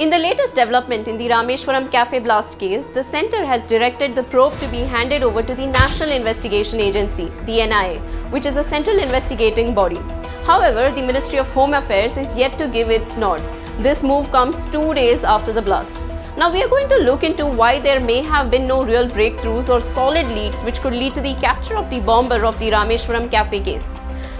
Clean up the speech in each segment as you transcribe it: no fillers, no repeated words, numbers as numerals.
In the latest development in the Rameshwaram cafe blast case, the centre has directed the probe to be handed over to the National Investigation Agency, the NIA, which is a central investigating body. However, the Ministry of Home Affairs is yet to give its nod. This move comes 2 days after the blast. Now we are going to look into why there may have been no real breakthroughs or solid leads which could lead to the capture of the bomber of the Rameshwaram cafe case.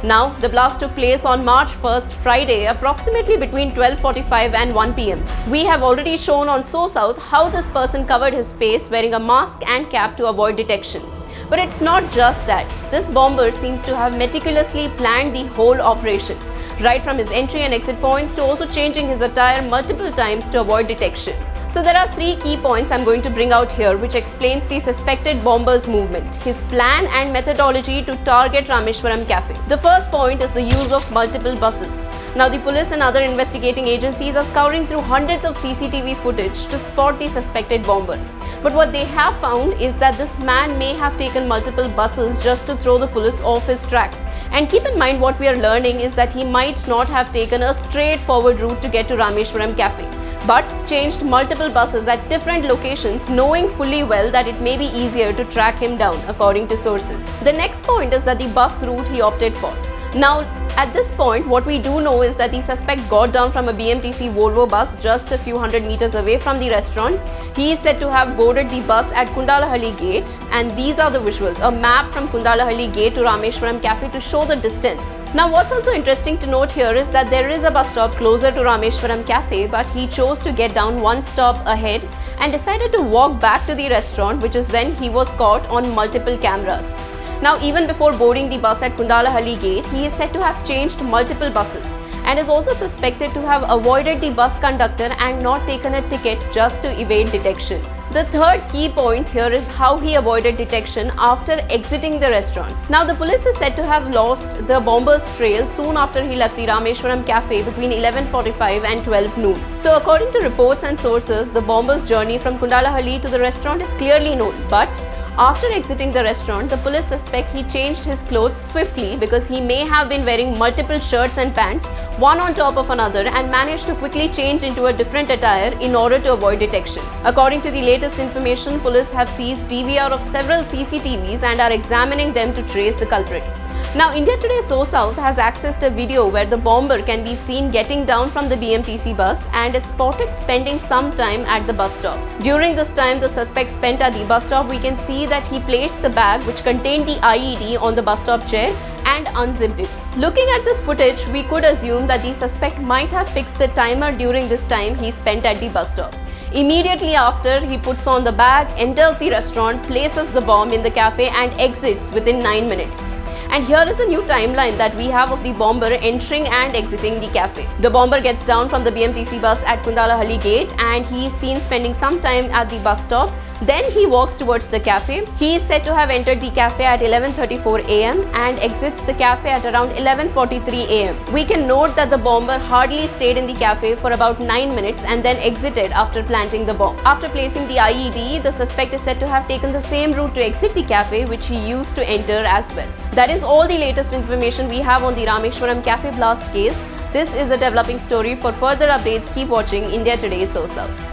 Now, the blast took place on March 1st, Friday, approximately between 12:45 and 1 p.m. We have already shown on SoSouth how this person covered his face wearing a mask and cap to avoid detection. But it's not just that. This bomber seems to have meticulously planned the whole operation, right from his entry and exit points to also changing his attire multiple times to avoid detection. So there are 3 key points I'm going to bring out here which explains the suspected bomber's movement, his plan and methodology to target Rameshwaram cafe. The first point is the use of multiple buses. Now the police and other investigating agencies are scouring through hundreds of CCTV footage to spot the suspected bomber. But what they have found is that this man may have taken multiple buses just to throw the police off his tracks. And keep in mind, what we are learning is that he might not have taken a straightforward route to get to Rameshwaram cafe, but changed multiple buses at different locations, knowing fully well that it may be easier to track him down, according to sources. The next point is that the bus route he opted for. Now, at this point, what we do know is that the suspect got down from a BMTC Volvo bus just a few hundred meters away from the restaurant. He is said to have boarded the bus at Kundalahalli Gate, and these are the visuals, a map from Kundalahalli Gate to Rameshwaram Cafe to show the distance. Now, what's also interesting to note here is that there is a bus stop closer to Rameshwaram Cafe, but he chose to get down one stop ahead and decided to walk back to the restaurant, which is when he was caught on multiple cameras. Now, even before boarding the bus at Kundalahalli Gate, he is said to have changed multiple buses and is also suspected to have avoided the bus conductor and not taken a ticket just to evade detection. The third key point here is how he avoided detection after exiting the restaurant. Now, the police is said to have lost the bomber's trail soon after he left the Rameshwaram cafe between 11:45 and 12 noon. So, according to reports and sources, the bomber's journey from Kundalahalli to the restaurant is clearly known, but after exiting the restaurant, the police suspect he changed his clothes swiftly because he may have been wearing multiple shirts and pants, one on top of another, and managed to quickly change into a different attire in order to avoid detection. According to the latest information, police have seized DVR of several CCTVs and are examining them to trace the culprit. Now, India Today SoSouth has accessed a video where the bomber can be seen getting down from the BMTC bus and is spotted spending some time at the bus stop. During this time the suspect spent at the bus stop, we can see that he placed the bag which contained the IED on the bus stop chair and unzipped it. Looking at this footage, we could assume that the suspect might have fixed the timer during this time he spent at the bus stop. Immediately after, he puts on the bag, enters the restaurant, places the bomb in the cafe and exits within 9 minutes. And here is a new timeline that we have of the bomber entering and exiting the cafe. The bomber gets down from the BMTC bus at Kundalahalli Gate and he is seen spending some time at the bus stop. Then he walks towards the cafe. He is said to have entered the cafe at 11:34 am and exits the cafe at around 11:43 am. We can note that the bomber hardly stayed in the cafe for about 9 minutes and then exited after planting the bomb. After placing the IED, the suspect is said to have taken the same route to exit the cafe which he used to enter as well. That is all the latest information we have on the Rameshwaram cafe blast case. This is a developing story. For further updates, keep watching India Today SoSouth.